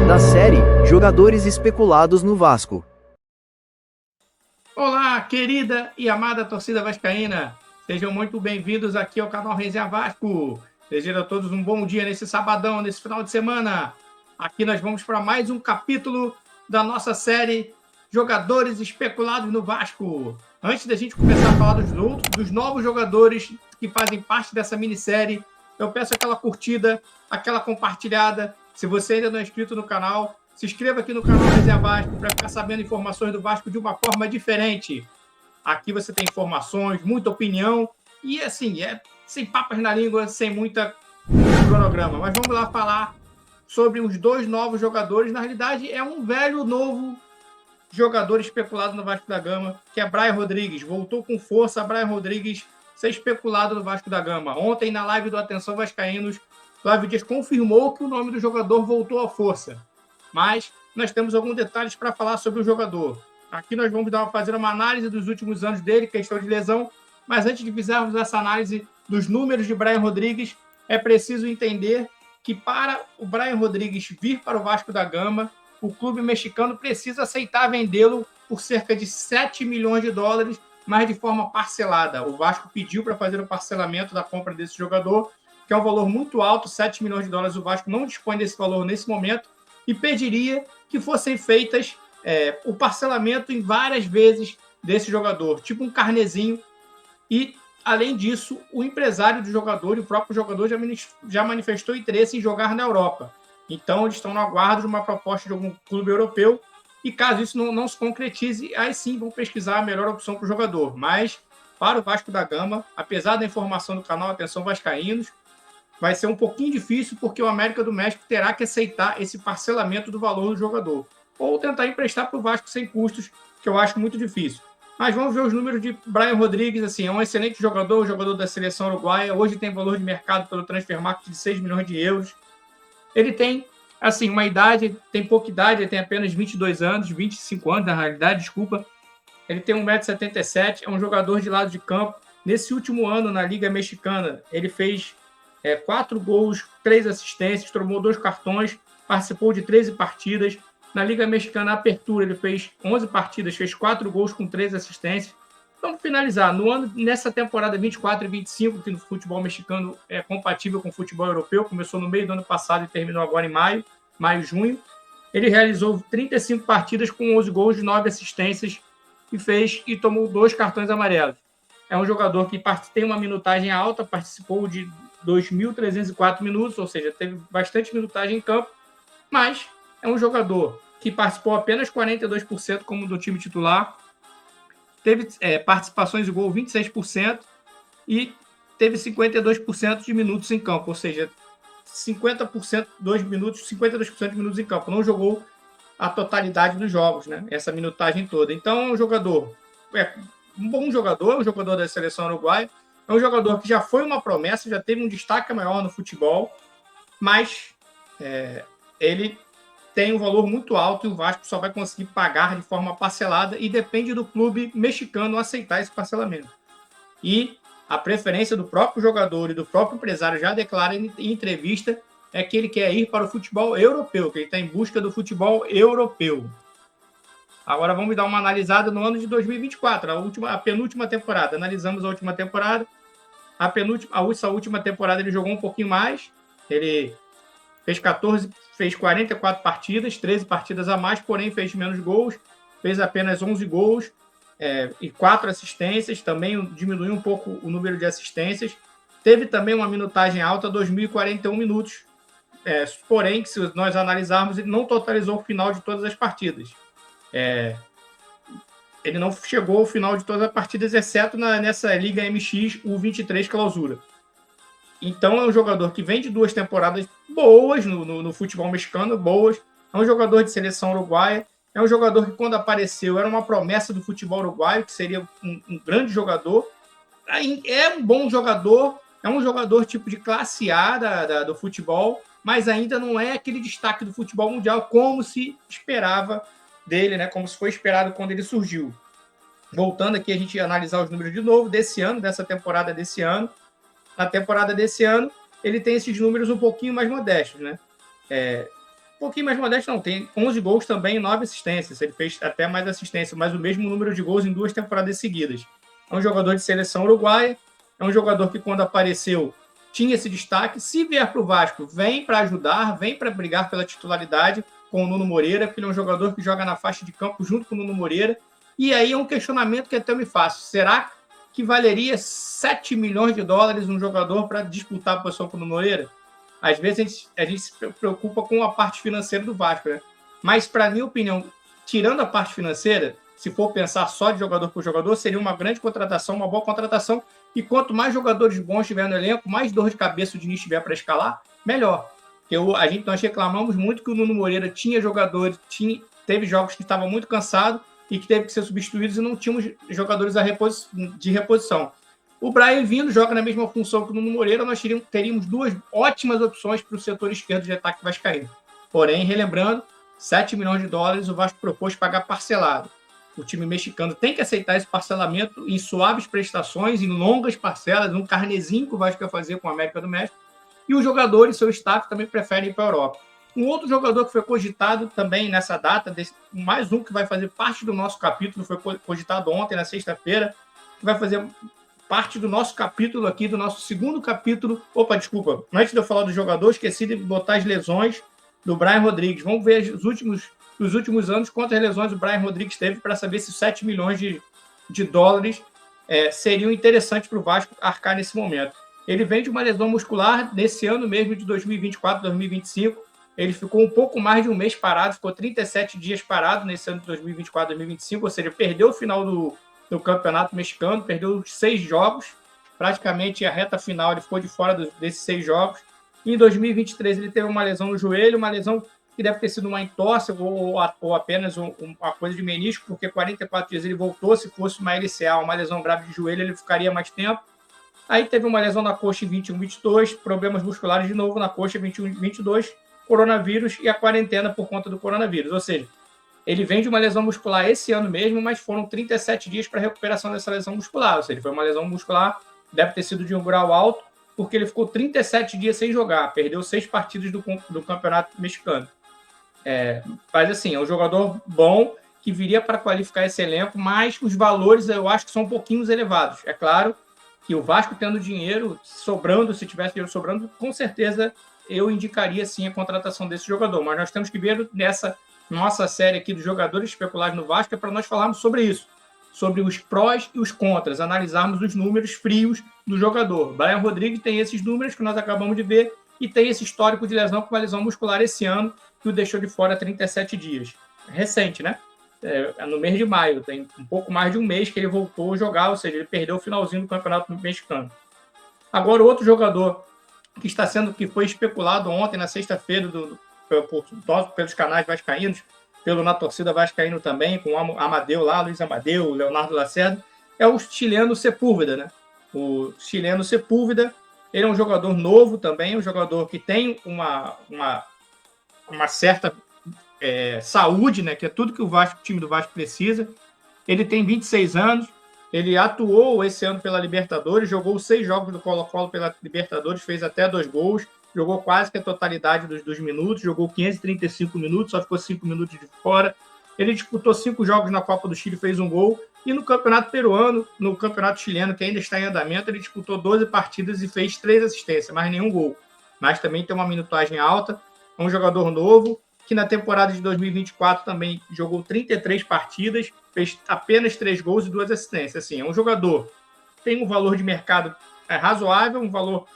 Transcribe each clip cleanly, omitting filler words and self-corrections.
da série Jogadores Especulados no Vasco. Olá, querida e amada torcida vascaína. Sejam muito bem-vindos aqui ao canal Resenha Vasco. Desejo a todos um bom dia nesse sabadão, nesse final de semana. Aqui nós vamos para mais um capítulo da nossa série Jogadores Especulados no Vasco. Antes da gente começar a falar dos novos jogadores que fazem parte dessa minissérie, eu peço aquela curtida, aquela compartilhada. Se você ainda não é inscrito no canal, se inscreva aqui no canal Resenha Vasco para ficar sabendo informações do Vasco de uma forma diferente. Aqui você tem informações, muita opinião e, assim, sem papas na língua, sem muito cronograma. Mas vamos lá falar sobre os dois novos jogadores. Na realidade, é um velho novo jogador especulado no Vasco da Gama, que é Brian Rodrigues. Voltou com força, Brian Rodrigues ser especulado no Vasco da Gama. Ontem, na live do Atenção Vascaínos, Flávio Dias confirmou que o nome do jogador voltou à força. Mas nós temos alguns detalhes para falar sobre o jogador. Aqui nós vamos fazer uma análise dos últimos anos dele, questão de lesão. Mas antes de fizermos essa análise dos números de Brian Rodrigues, é preciso entender que para o Brian Rodrigues vir para o Vasco da Gama, o clube mexicano precisa aceitar vendê-lo por cerca de 7 milhões de dólares, mas de forma parcelada. O Vasco pediu para fazer o parcelamento da compra desse jogador, que é um valor muito alto, 7 milhões de dólares. O Vasco não dispõe desse valor nesse momento e pediria que fossem feitas o parcelamento em várias vezes desse jogador, tipo um carnezinho. E, além disso, o empresário do jogador e o próprio jogador já manifestou interesse em jogar na Europa. Então, eles estão no aguardo de uma proposta de algum clube europeu. E, caso isso não se concretize, aí sim vão pesquisar a melhor opção para o jogador. Mas, para o Vasco da Gama, apesar da informação do canal Atenção Vascaínos, vai ser um pouquinho difícil porque o América do México terá que aceitar esse parcelamento do valor do jogador. Ou tentar emprestar para o Vasco sem custos, que eu acho muito difícil. Mas vamos ver os números de Brian Rodrigues. Assim, é um excelente jogador, jogador da seleção uruguaia. Hoje tem valor de mercado pelo Transfermarkt de 6 milhões de euros. Ele tem, assim, uma idade, tem pouca idade, ele tem apenas 22 anos, 25 anos na realidade, desculpa. Ele tem 1,77 m, é um jogador de lado de campo. Nesse último ano, na Liga Mexicana, ele fez 4 gols, 3 assistências, tomou 2 cartões, participou de 13 partidas. Na Liga Mexicana Apertura, ele fez 11 partidas, fez 4 gols com 3 assistências. Vamos finalizar. Nessa temporada 24 e 25, que no futebol mexicano é compatível com o futebol europeu, começou no meio do ano passado e terminou agora em maio, junho. Ele realizou 35 partidas com 11 gols, 9 assistências e tomou 2 cartões amarelos. É um jogador que tem uma minutagem alta, participou de 2.304 minutos, ou seja, teve bastante minutagem em campo, mas é um jogador que participou apenas 42% como do time titular, teve participações de gol 26% e teve 52% de minutos em campo, ou seja, 52% de minutos em campo. Não jogou a totalidade dos jogos, né? Essa minutagem toda. Então, é um jogador, um bom jogador, um jogador da seleção uruguaia, é um jogador que já foi uma promessa, já teve um destaque maior no futebol, mas ele tem um valor muito alto e o Vasco só vai conseguir pagar de forma parcelada e depende do clube mexicano aceitar esse parcelamento. E a preferência do próprio jogador e do próprio empresário já declara em entrevista é que ele quer ir para o futebol europeu, que ele está em busca do futebol europeu. Agora vamos dar uma analisada no ano de 2024, a penúltima temporada. Analisamos a última temporada. Essa última temporada ele jogou um pouquinho mais, ele fez 44 partidas, 13 partidas a mais, porém fez menos gols, fez apenas 11 gols e 4 assistências, também diminuiu um pouco o número de assistências. Teve também uma minutagem alta, 2.041 minutos, porém, se nós analisarmos, ele não totalizou o final de todas as partidas. Ele não chegou ao final de todas as partidas, exceto nessa Liga MX U23 clausura. Então, é um jogador que vem de 2 temporadas boas no futebol mexicano, boas. É um jogador de seleção uruguaia. É um jogador que, quando apareceu, era uma promessa do futebol uruguaio, que seria um grande jogador. É um bom jogador, é um jogador tipo de classe A do futebol, mas ainda não é aquele destaque do futebol mundial como se esperava dele, né? Como se foi esperado quando ele surgiu. Voltando aqui, a gente analisar os números de novo, dessa temporada desse ano. Na temporada desse ano, ele tem esses números um pouquinho mais modestos, né? pouquinho mais modesto, não. Tem 11 gols também e 9 assistências. Ele fez até mais assistência, mas o mesmo número de gols em 2 temporadas seguidas. É um jogador de seleção uruguaia, é um jogador que, quando apareceu, tinha esse destaque. Se vier para o Vasco, vem para ajudar, vem para brigar pela titularidade com o Nuno Moreira, porque ele é um jogador que joga na faixa de campo junto com o Nuno Moreira. E aí é um questionamento que até eu me faço. Será que valeria 7 milhões de dólares um jogador para disputar a posição com o Nuno Moreira? Às vezes a gente se preocupa com a parte financeira do Vasco, né? Mas, para minha opinião, tirando a parte financeira, se for pensar só de jogador por jogador, seria uma grande contratação, uma boa contratação. E quanto mais jogadores bons tiver no elenco, mais dor de cabeça o Diniz tiver para escalar, melhor. Porque nós reclamamos muito que o Nuno Moreira tinha jogadores, teve jogos que estavam muito cansados e que teve que ser substituídos e não tínhamos jogadores de reposição. O Brian vindo, joga na mesma função que o Nuno Moreira, nós teríamos 2 ótimas opções para o setor esquerdo de ataque vascaíno. Porém, relembrando, 7 milhões de dólares o Vasco propôs pagar parcelado. O time mexicano tem que aceitar esse parcelamento em suaves prestações, em longas parcelas, um carnezinho que o Vasco quer fazer com a América do México. E os jogadores e seu staff também preferem ir para a Europa. Um outro jogador que foi cogitado também nessa data, mais um que vai fazer parte do nosso capítulo, foi cogitado ontem, na sexta-feira, que vai fazer parte do nosso capítulo aqui, do nosso segundo capítulo. Opa, desculpa, antes de eu falar do jogador, esqueci de botar as lesões do Brian Rodrigues. Vamos ver os últimos anos quantas lesões o Brian Rodrigues teve para saber se 7 milhões de dólares seriam interessantes para o Vasco arcar nesse momento. Ele vem de uma lesão muscular nesse ano mesmo de 2024, 2025. Ele ficou um pouco mais de um mês parado, ficou 37 dias parado nesse ano de 2024, 2025, ou seja, perdeu o final do Campeonato Mexicano, perdeu os 6 jogos, praticamente a reta final ele ficou de fora desses 6 jogos. E em 2023 ele teve uma lesão no joelho, uma lesão que deve ter sido uma entorse ou apenas uma coisa de menisco, porque 44 dias ele voltou. Se fosse uma LCA, uma lesão grave de joelho, ele ficaria mais tempo. Aí teve uma lesão na coxa em 21-22, problemas musculares de novo na coxa 21-22, coronavírus e a quarentena por conta do coronavírus. Ou seja, ele vem de uma lesão muscular esse ano mesmo, mas foram 37 dias para a recuperação dessa lesão muscular. Ou seja, foi uma lesão muscular, deve ter sido de um grau alto, porque ele ficou 37 dias sem jogar, perdeu 6 partidas do Campeonato Mexicano. Mas assim, é um jogador bom que viria para qualificar esse elenco, mas os valores eu acho que são um pouquinho elevados. É claro que o Vasco tendo dinheiro sobrando, se tivesse dinheiro sobrando, com certeza eu indicaria sim a contratação desse jogador. Mas nós temos que ver nessa nossa série aqui dos jogadores especulados no Vasco, é para nós falarmos sobre isso, sobre os prós e os contras, analisarmos os números frios do jogador. Brian Rodrigues tem esses números que nós acabamos de ver e tem esse histórico de lesão com uma lesão muscular esse ano que o deixou de fora 37 dias. Recente, né? No mês de maio, tem um pouco mais de um mês que ele voltou a jogar, ou seja, ele perdeu o finalzinho do Campeonato Mexicano. Agora, outro jogador que foi especulado ontem, na sexta-feira, pelos canais vascaínos, pelo Na Torcida Vascaíno também, com o Amadeu lá, Luiz Amadeu, Leonardo Lacerda, é o chileno Sepúlveda, né? O chileno Sepúlveda, ele é um jogador novo também, um jogador que tem uma certa saúde, né? Que é tudo que o time do Vasco precisa. Ele tem 26 anos, ele atuou esse ano pela Libertadores, jogou 6 jogos do Colo-Colo pela Libertadores, fez até 2 gols, jogou quase que a totalidade dos minutos, jogou 535 minutos, só ficou 5 minutos de fora. Ele disputou 5 jogos na Copa do Chile, fez 1 gol. E no Campeonato Peruano, no Campeonato Chileno, que ainda está em andamento, ele disputou 12 partidas e fez 3 assistências, mas nenhum gol. Mas também tem uma minutagem alta. É um jogador novo, que na temporada de 2024 também jogou 33 partidas, fez apenas 3 gols e 2 assistências. Assim, é um jogador que tem um valor de mercado razoável, um valor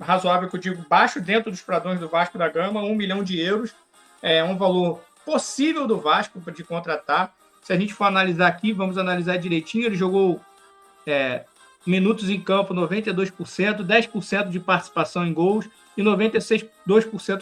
razoável que eu digo baixo dentro dos padrões do Vasco da Gama, 1 milhão de euros. É um valor possível do Vasco de contratar. Se a gente for analisar aqui, vamos analisar direitinho, ele jogou minutos em campo 92%, 10% de participação em gols e 96%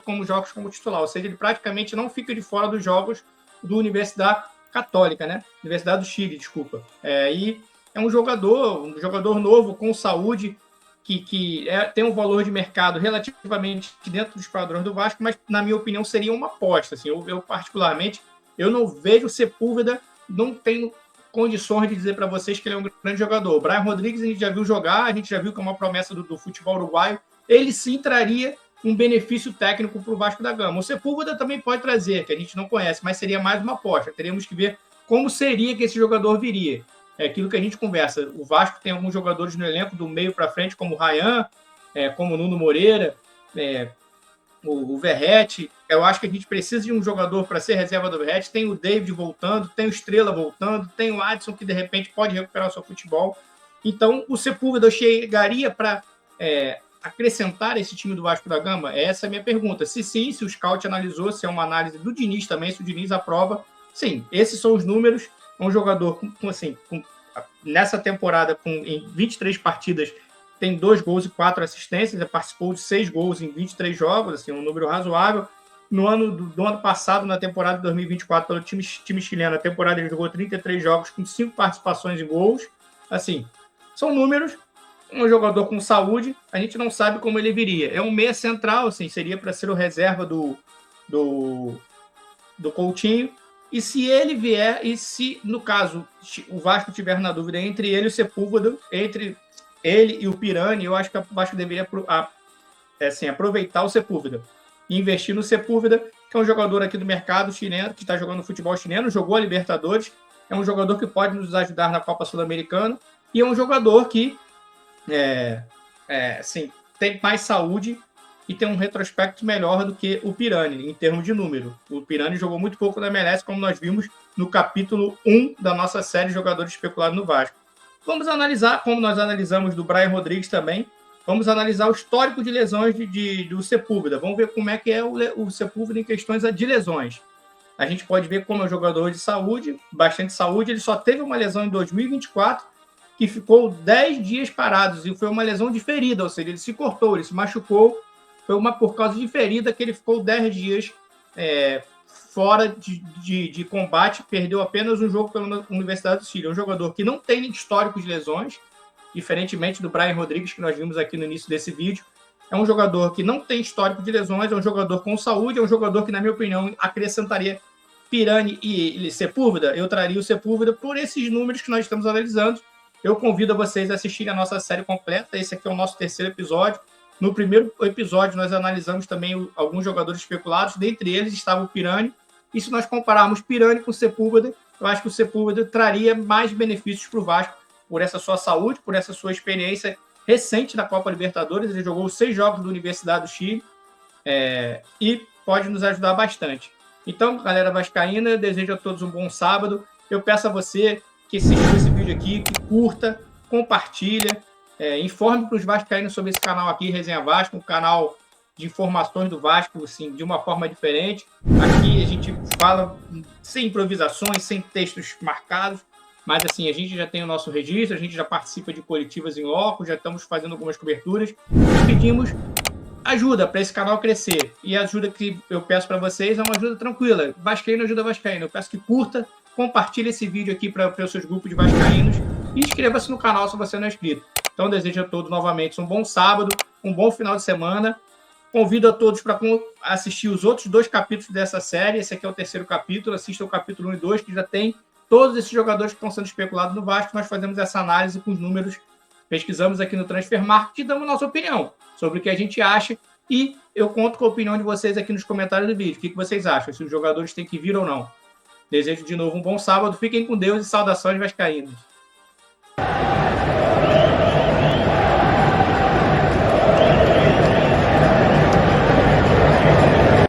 como jogos como titular. Ou seja, ele praticamente não fica de fora dos jogos do Universidade Católica, né? Universidade do Chile, desculpa. E é um jogador novo, com saúde, que tem um valor de mercado relativamente dentro dos padrões do Vasco, mas, na minha opinião, seria uma aposta. Assim, eu particularmente, eu não vejo o Sepúlveda, não tenho condições de dizer para vocês que ele é um grande jogador. O Brian Rodrigues a gente já viu jogar, a gente já viu que é uma promessa do futebol uruguaio. Ele sim traria um benefício técnico para o Vasco da Gama. O Sepúlveda também pode trazer, que a gente não conhece, mas seria mais uma aposta. Teríamos que ver como seria que esse jogador viria. É aquilo que a gente conversa. O Vasco tem alguns jogadores no elenco do meio para frente, como o Ryan, como o Nuno Moreira, o Verratti. Eu acho que a gente precisa de um jogador para ser reserva do Verratti. Tem o David voltando, tem o Estrela voltando, tem o Adson que de repente pode recuperar o seu futebol. Então o Sepúlveda chegaria para acrescentar esse time do Vasco da Gama? Essa é a minha pergunta. Se sim, se o Scout analisou, se é uma análise do Diniz também, se o Diniz aprova, sim, esses são os números. Um jogador nessa temporada, em 23 partidas, tem 2 gols e 4 assistências, participou de 6 gols em 23 jogos, assim, um número razoável. No ano passado, na temporada de 2024, pelo time chileno, a temporada ele jogou 33 jogos com 5 participações em gols. Assim, são números. Um jogador com saúde, a gente não sabe como ele viria. É um meia central, assim, seria para ser o reserva do Coutinho. E se ele vier, e se, no caso, o Vasco tiver na dúvida entre ele e o Sepúlveda, entre ele e o Pirani, eu acho que o Vasco deveria aproveitar o Sepúlveda e investir no Sepúlveda, que é um jogador aqui do mercado chileno, que está jogando futebol chileno, jogou a Libertadores, é um jogador que pode nos ajudar na Copa Sul-Americana, e é um jogador que tem mais saúde e tem um retrospecto melhor do que o Pirani, em termos de número. O Pirani jogou muito pouco na MLS, como nós vimos no capítulo 1 da nossa série Jogadores Especulados no Vasco. Vamos analisar, como nós analisamos do Brian Rodrigues também, vamos analisar o histórico de lesões do Sepúlveda. Vamos ver como é que é o Sepúlveda em questões de lesões. A gente pode ver como é um jogador de saúde, bastante saúde. Ele só teve uma lesão em 2024, que ficou 10 dias parados, e foi uma lesão de ferida, ou seja, ele se cortou, ele se machucou, foi por causa de ferida que ele ficou 10 dias fora de combate, perdeu apenas um jogo pela Universidade do Chile. É um jogador que não tem histórico de lesões, diferentemente do Brian Rodrigues, que nós vimos aqui no início desse vídeo. É um jogador que não tem histórico de lesões, é um jogador com saúde, é um jogador que, na minha opinião, acrescentaria Pirani e Sepúlveda. Eu traria o Sepúlveda por esses números que nós estamos analisando. Eu convido a vocês a assistirem a nossa série completa. Esse aqui é o nosso 3º episódio. No primeiro episódio, nós analisamos também alguns jogadores especulados. Dentre eles estava o Pirani. E se nós compararmos Pirani com o Sepúlveda, eu acho que o Sepúlveda traria mais benefícios para o Vasco por essa sua saúde, por essa sua experiência recente na Copa Libertadores. Ele jogou 6 jogos da Universidade do Chile e pode nos ajudar bastante. Então, galera vascaína, eu desejo a todos um bom sábado. Eu peço a você que assistiu esse vídeo aqui, que curta, compartilha, informe para os vascaínos sobre esse canal aqui, Resenha Vasco, um canal de informações do Vasco, assim, de uma forma diferente. Aqui a gente fala sem improvisações, sem textos marcados, mas assim, a gente já tem o nosso registro, a gente já participa de coletivas em loco, já estamos fazendo algumas coberturas e pedimos ajuda para esse canal crescer. E a ajuda que eu peço para vocês é uma ajuda tranquila. Vascaíno ajuda Vascaíno. Eu peço que curta, compartilhe esse vídeo aqui para os seus grupos de vascaínos e inscreva-se no canal se você não é inscrito. Então, desejo a todos novamente um bom sábado, um bom final de semana. Convido a todos para assistir os outros 2 capítulos dessa série. Esse aqui é o 3º capítulo. Assista o capítulo 1 e 2, que já tem todos esses jogadores que estão sendo especulados no Vasco. Nós fazemos essa análise com os números, pesquisamos aqui no Transfermarkt e damos nossa opinião sobre o que a gente acha. E eu conto com a opinião de vocês aqui nos comentários do vídeo. O que vocês acham? Se os jogadores têm que vir ou não. Desejo de novo um bom sábado. Fiquem com Deus e saudações vascaínas.